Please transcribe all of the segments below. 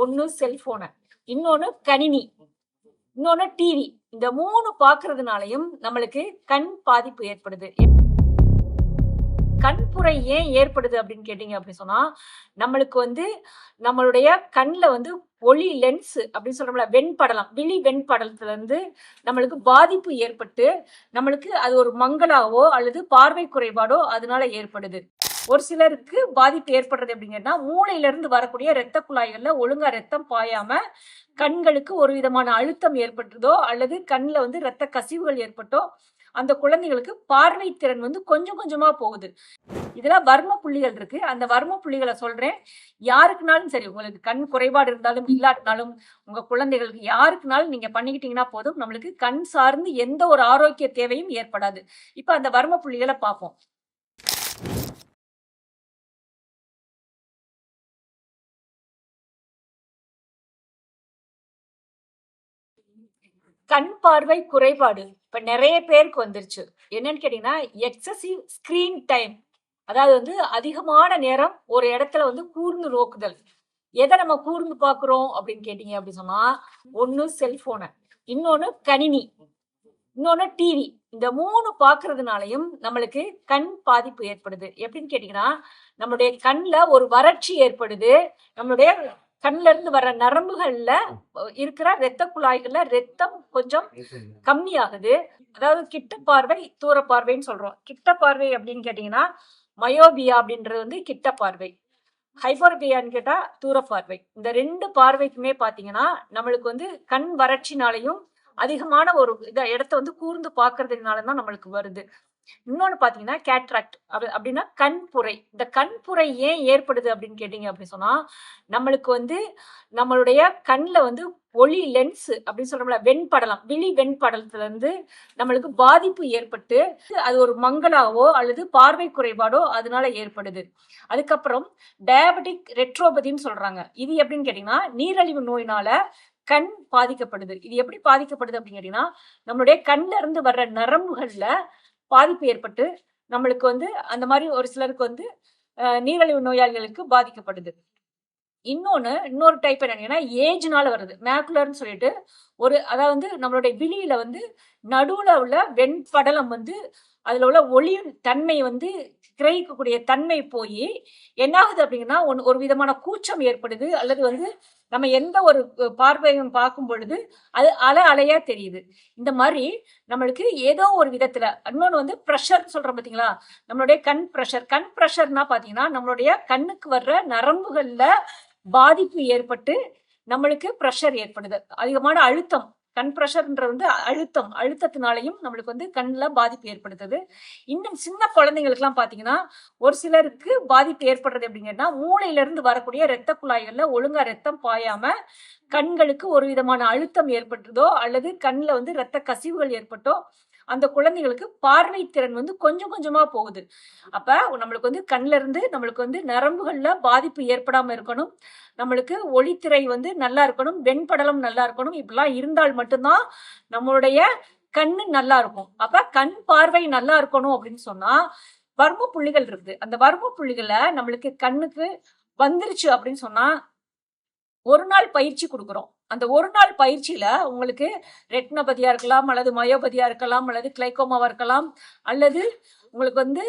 ஒன்னு செல்போனை, இன்னொன்னு கணினி, இன்னொன்னு டிவி. இந்த 3 பாக்குறதுனாலையும் நம்மளுக்கு கண் பாதிப்பு ஏற்படுது. கண்புரை ஏன் ஏற்படுது அப்படின்னு கேட்டீங்க அப்படின்னு சொன்னா, நம்மளுக்கு நம்மளுடைய கண்ல ஒளி லென்ஸ் அப்படின்னு சொல்றோம்ல, வெண்படலம், விழி வெண்படலத்துல இருந்து நம்மளுக்கு பாதிப்பு ஏற்பட்டு நம்மளுக்கு அது ஒரு மங்கலாவோ அல்லது பார்வை குறைபாடோ அதனால ஏற்படுது. ஒரு சிலருக்கு பாதிப்பு ஏற்படுறது அப்படிங்கன்னா, மூளையில இருந்து வரக்கூடிய இரத்த குழாய்கள்ல ஒழுங்கா ரத்தம் பாயாம கண்களுக்கு ஒரு விதமான அழுத்தம் ஏற்பட்டதோ அல்லது கண்ணுல இரத்த கசிவுகள் ஏற்பட்டோ அந்த குழந்தைகளுக்கு பார்வை திறன் கொஞ்சம் கொஞ்சமா போகுது. இதெல்லாம் வர்ம புள்ளிகள் இருக்கு. அந்த வர்ம புள்ளிகளை சொல்றேன். யாருக்குனாலும் சரி, உங்களுக்கு கண் குறைபாடு இருந்தாலும் இல்லாட்டினாலும் உங்க குழந்தைகளுக்கு யாருக்குனாலும் நீங்க பண்ணிக்கிட்டீங்கன்னா போதும், நம்மளுக்கு கண் சார்ந்து எந்த ஒரு ஆரோக்கிய தேவையும் ஏற்படாது. இப்ப அந்த வர்ம புள்ளிகளை பார்ப்போம். கண் பார்வை குறைபாடு இப்ப நிறைய பேருக்கு வந்துருச்சு. என்னன்னு கேட்டீங்கன்னா, எக்ஸசிவ் ஸ்கிரீன் டைம். அதாவது அதிகமான நேரம் ஒரு இடத்துல கூர்ந்து நோக்குதல். எதை நம்ம கூர்ந்து பாக்குறோம் அப்படின்னு கேட்டீங்க அப்படின்னு சொன்னா, ஒன்னு செல்போனை, இன்னொன்னு கணினி, இன்னொன்னு டிவி. இந்த 3 பாக்குறதுனாலையும் நம்மளுக்கு கண் பாதிப்பு ஏற்படுது. எப்படின்னு கேட்டீங்கன்னா, நம்மளுடைய கண்ல ஒரு வறட்சி ஏற்படுது. நம்மளுடைய கண்ல இருந்து வர நரம்புகள்ல இருக்கிற இரத்த குழாய்கள்ல ரத்தம் கொஞ்சம் கம்மியாகுது. அதாவது கிட்ட பார்வை, தூர பார்வைன்னு சொல்றோம். கிட்ட பார்வை அப்படின்னு கேட்டீங்கன்னா, மயோபியா அப்படின்றது கிட்ட பார்வை. ஹைபர்பியான்னு கேட்டா தூர பார்வை. இந்த 2 பார்வைக்குமே பாத்தீங்கன்னா நம்மளுக்கு கண் வறட்சினாலையும் அதிகமான ஒரு இடத்த கூர்ந்து பாக்குறதுனாலதான் நம்மளுக்கு வருது. இன்னொன்னு பாத்தீங்கன்னா கேட்ராக்ட் அப்படின்னா கண்புரை. இந்த கண்புரை ஏன் ஏற்படுது அப்படின்னு கேட்டீங்க அப்படின்னு சொன்னா, நம்மளுக்கு நம்மளுடைய கண்ல ஒளி லென்ஸ் அப்படின்னு சொல்றோம்ல, வெண்படலம், விழி வெண்படலத்துல இருந்து நம்மளுக்கு பாதிப்பு ஏற்பட்டு அது ஒரு மங்கலாவோ அல்லது பார்வை குறைபாடோ அதனால ஏற்படுது. அதுக்கப்புறம் டயபெட்டிக் ரெட்ரோபதின்னு சொல்றாங்க. இது எப்படின்னு கேட்டீங்கன்னா, நீரிழிவு நோயினால கண் பாதிக்கப்படுது. இது எப்படி பாதிக்கப்படுது அப்படின்னு கேட்டீங்கன்னா, நம்மளுடைய கண்ல இருந்து வர்ற நரம்புகள்ல பாதிப்பு ஏற்பட்டு நம்மளுக்கு அந்த மாதிரி ஒரு சிலருக்கு நீரிழிவு நோயாளிகளுக்கு பாதிக்கப்படுது. இன்னொரு டைப் என்னன்னா, ஏஜ்னால வருது. மேக்குலர்னு சொல்லிட்டு அதாவது நம்மளுடைய விழியில நடுவுல உள்ள வெண்படலம் அதுல உள்ள ஒளி தன்மை கிரகிக்கக்கூடிய தன்மை போய் என்ன ஆகுது அப்படின்னா, ஒரு விதமான கூச்சம் ஏற்படுது. அல்லது நம்ம எந்த ஒரு பார்வையும் பார்க்கும் பொழுது அது அலையா தெரியுது. இந்த மாதிரி நம்மளுக்கு ஏதோ ஒரு விதத்துல இன்னொன்னு ப்ரெஷர் சொல்றோம் பாத்தீங்களா, நம்மளுடைய கண் ப்ரெஷர்னா பாத்தீங்கன்னா, நம்மளுடைய கண்ணுக்கு வர்ற நரம்புகள்ல பாதிப்பு ஏற்பட்டு நம்மளுக்கு ப்ரெஷர் ஏற்படுது. அதிகமான அழுத்தம், கண் ப்ரெஷர்ன்ற அழுத்தத்தினாலையும் நம்மளுக்கு கண்ணுல பாதிப்பு ஏற்படுத்துது. இன்னும் சின்ன குழந்தைங்களுக்கு எல்லாம் பாத்தீங்கன்னா, ஒரு சிலருக்கு பாதிப்பு ஏற்படுறது அப்படிங்கன்னா, மூளையில இருந்து வரக்கூடிய இரத்த குழாய்கள்ல ஒழுங்கா ரத்தம் பாயாம கண்களுக்கு ஒரு விதமான அழுத்தம் ஏற்பட்டதோ அல்லது கண்ணுல இரத்த கசிவுகள் ஏற்பட்டோ அந்த குழந்தைகளுக்கு பார்வை திறன் கொஞ்சம் கொஞ்சமா போகுது. அப்ப நம்மளுக்கு கண்ல இருந்து நம்மளுக்கு நரம்புகள்ல பாதிப்பு ஏற்படாம இருக்கணும். நம்மளுக்கு ஒளித்திரை நல்லா இருக்கணும், வெண்படலம் நல்லா இருக்கணும். இப்படிலாம் இருந்தால் மட்டும்தான் நம்மளுடைய கண்ணு நல்லா இருக்கும். அப்ப கண் பார்வை நல்லா இருக்கணும் அப்படின்னு சொன்னா வர்ம புள்ளிகள் இருக்குது. அந்த வர்ம புள்ளிகளை நம்மளுக்கு கண்ணுக்கு வந்துருச்சு அப்படின்னு சொன்னா ஒரு நாள் பயிற்சி கொடுக்குறோம். அந்த ஒரு நாள் பயிற்சியில உங்களுக்கு ரெட்டினோபதியா இருக்கலாம், அல்லது மயோபதியா இருக்கலாம், அல்லது கிளைகோமாவா இருக்கலாம், அல்லது உங்களுக்கு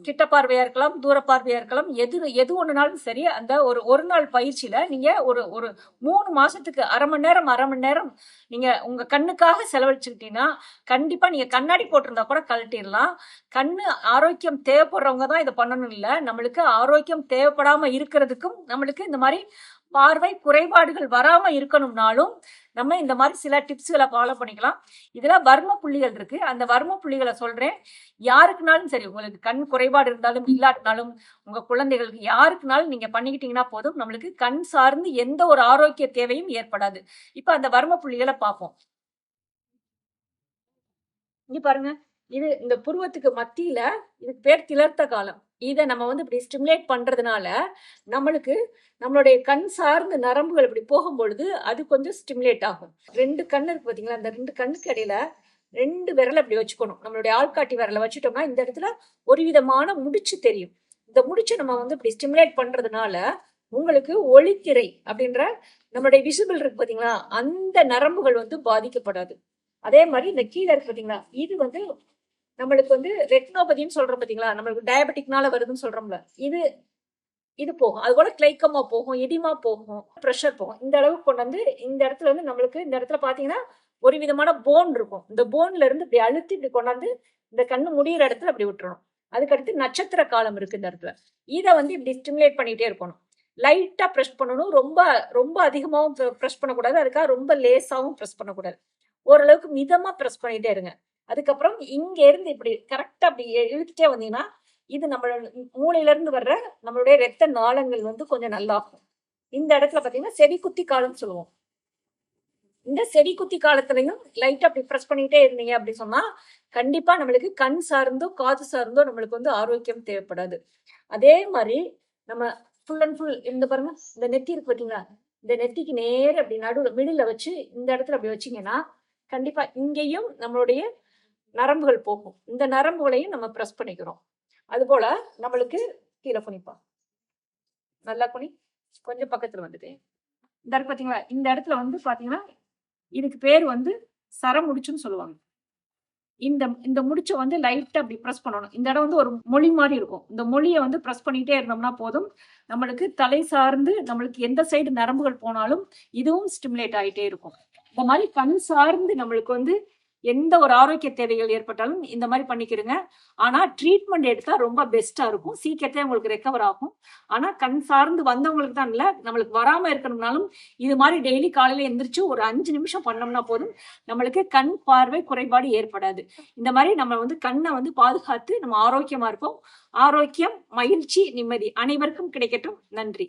கிட்ட பார்வையா இருக்கலாம், தூர பார்வையா இருக்கலாம். எது ஒண்ணுனாலும் சரி, அந்த ஒரு நாள் பயிற்சியில நீங்க ஒரு 3 மாசத்துக்கு அரை மணி நேரம் நீங்க உங்க கண்ணுக்காக செலவழிச்சுக்கிட்டீங்கன்னா கண்டிப்பா நீங்க கண்ணாடி போட்டிருந்தா கூட கழட்டிடலாம். கண்ணு ஆரோக்கியம் தேவைப்படுறவங்க தான் இதை பண்ணணும் இல்ல. நம்மளுக்கு ஆரோக்கியம் தேவைப்படாம இருக்கிறதுக்கும் நம்மளுக்கு இந்த மாதிரி பார்வை குறைபாடுகள் வராம இருக்கணும்னாலும் நம்ம இந்த மாதிரி சில டிப்ஸ்களை ஃபாலோ பண்ணிக்கலாம். இதுல வர்ம புள்ளிகள் இருக்கு. அந்த வர்ம புள்ளிகளை சொல்றேன். யாருக்குனாலும் சரி, உங்களுக்கு கண் குறைபாடு இருந்தாலும் இல்லாட்டினாலும் உங்க குழந்தைகளுக்கு யாருக்குனாலும் நீங்க பண்ணிக்கிட்டீங்கன்னா போதும், நம்மளுக்கு கண் சார்ந்து எந்த ஒரு ஆரோக்கிய தேவையும் ஏற்படாது. இப்ப அந்த வர்ம புள்ளிகளை பார்ப்போம். இங்க பாருங்க, இது இந்த புருவத்துக்கு மத்தியில இதுக்கு பேர் திலர்த்த காலம். இதை நம்ம இப்படி ஸ்டிமுலேட் பண்றதுனால நம்மளுடைய கண் சார்ந்த நரம்புகள் இப்படி போகும்பொழுது அது கொஞ்சம் ஸ்டிமுலேட் ஆகும். 2 கண்ணு இருக்கு பாத்தீங்களா, அந்த 2 கண்ணுக்கு இடையில 2 விரலை இப்படி வச்சுக்கணும். நம்மளுடைய ஆள்காட்டி விரலை வச்சுட்டோம்னா இந்த இடத்துல ஒரு விதமான முடிச்சு தெரியும். இந்த முடிச்சை நம்ம இப்படி ஸ்டிமுலேட் பண்றதுனால உங்களுக்கு ஒளித்திரை அப்படின்ற நம்மளுடைய விசிபிள் இருக்கு பாத்தீங்களா, அந்த நரம்புகள் வந்து பாதிக்கப்படாது. அதே மாதிரி இந்த கீழே இருக்கு பாத்தீங்களா, இது வந்து நம்மளுக்கு வந்து ரெட்டினோபதின்னு சொல்றோம் பாத்தீங்களா, நம்மளுக்கு டயபெட்டிக்னால வருதுன்னு சொல்றோம்ல, இது இது போகும். அது கூட கிளைக்கமா போகும், எடிமா போகும், ப்ரெஷர் போகும். இந்த அளவுக்கு கொண்டு வந்து இந்த இடத்துல வந்து நம்மளுக்கு இந்த இடத்துல பாத்தீங்கன்னா ஒரு விதமான போன் இருக்கும். இந்த போன்ல இருந்து இப்படி அழுத்தி இப்படி கொண்டாந்து இந்த கண்ணு முடியிற இடத்துல அப்படி விட்டுறணும். அதுக்கடுத்து நட்சத்திர காலம் இருக்கு இந்த இடத்துல. இதை வந்து இப்படி ஸ்டிமுலேட் பண்ணிட்டே இருக்கணும். லைட்டா ப்ரெஸ் பண்ணணும். ரொம்ப ரொம்ப அதிகமாகவும் ப்ரெஸ் பண்ணக்கூடாது. அதுக்காக ரொம்ப லேசாவும் ப்ரெஸ் பண்ணக்கூடாது. ஓரளவுக்கு மிதமா ப்ரெஸ் பண்ணிட்டே இருங்க. அதுக்கப்புறம் இங்க இருந்து இப்படி கரெக்டா அப்படி இழுத்துட்டே வந்தீங்கன்னா இது நம்மளோட மூளையில இருந்து வர்ற நம்மளுடைய ரத்த நாளங்கள் வந்து கொஞ்சம் நல்லாகும். இந்த இடத்துல பாத்தீங்கன்னா செடி குத்தி காலம் சொல்லுவோம். இந்த செடி குத்தி காலத்துலயும் லைட்டா அப்படி ப்ரெஸ் பண்ணிட்டே இருந்தீங்க அப்படி சொன்னா கண்டிப்பா நம்மளுக்கு கண் சார்ந்தோ காது சார்ந்தோ நம்மளுக்கு வந்து ஆரோக்கியம் தேவைப்படாது. அதே மாதிரி நம்ம ஃபுல் அண்ட் ஃபுல் இந்த பாருங்க, இந்த நெத்தி இருக்கு பாத்தீங்களா, இந்த நெத்திக்கு நேர அப்படி நடுவுல மிடில வச்சு இந்த இடத்துல அப்படி வச்சீங்கன்னா கண்டிப்பா இங்கேயும் நம்மளுடைய நரம்புகள் போகும். இந்த நரம்புகளையும் நம்ம ப்ரெஸ் பண்ணிக்கிறோம். அது போல நம்மளுக்கு கீழே குனிப்பா, நல்லா குனி, கொஞ்சம் பக்கத்துல வந்துட்டு இந்த இருக்கு பாத்தீங்களா, இந்த இடத்துல வந்து பாத்தீங்கன்னா இதுக்கு பேர் வந்து சரமுடிச்சுன்னு சொல்லுவாங்க. இந்த இந்த முடிச்ச வந்து லைட்டா அப்படி ப்ரெஸ் பண்ணணும். இந்த இடம் வந்து ஒரு மொழி மாதிரி இருக்கும். இந்த மொழியை வந்து ப்ரெஸ் பண்ணிட்டே இருந்தோம்னா போதும், நம்மளுக்கு தலை சார்ந்து நம்மளுக்கு எந்த சைடு நரம்புகள் போனாலும் இதுவும் ஸ்டிமுலேட் ஆகிட்டே இருக்கும். இந்த மாதிரி கண் சார்ந்து நம்மளுக்கு வந்து எந்த ஒரு ஆரோக்கிய தேவைகள் ஏற்பட்டாலும் இந்த மாதிரி பண்ணிக்கிறங்க. ஆனா ட்ரீட்மெண்ட் எடுத்தா ரொம்ப பெஸ்டா இருக்கும். சீக்கிரத்துல உங்களுக்கு ரெக்கவர் ஆகும். ஆனா கண் சார்ந்து வந்தவங்களுக்கு தான் இல்ல, நம்மளுக்கு வராம இருக்கணும்னாலும் இது மாதிரி டெய்லி காலையில எந்திரிச்சு ஒரு 5 நிமிஷம் பண்ணோம்னா போதும், நம்மளுக்கு கண் பார்வை குறைபாடு ஏற்படாது. இந்த மாதிரி நம்ம வந்து கண்ணை வந்து பாதுகாத்து நம்ம ஆரோக்கியமா இருப்போம். ஆரோக்கியம், மகிழ்ச்சி, நிம்மதி அனைவருக்கும் கிடைக்கட்டும். நன்றி.